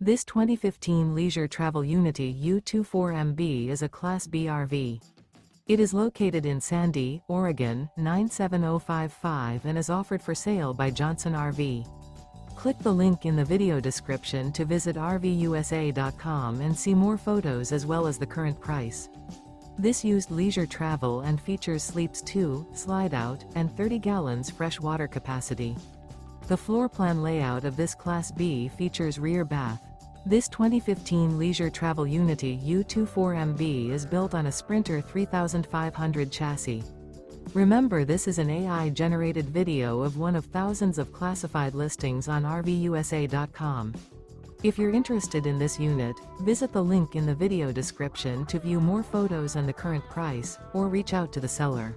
This 2015 Leisure Travel Unity U24MB is a Class B RV. It is located in Sandy, Oregon, 97055 and is offered for sale by Johnson RV. Click the link in the video description to visit RVUSA.com and see more photos as well as the current price. This used leisure travel and features sleeps 2, slide-out, and 30 gallons fresh water capacity. The floor plan layout of this Class B features rear bath. This 2015 Leisure Travel Unity U24MB is built on a Sprinter 3500 chassis. Remember, this is an AI-generated video of one of thousands of classified listings on RVUSA.com. If you're interested in this unit, visit the link in the video description to view more photos and the current price, or reach out to the seller.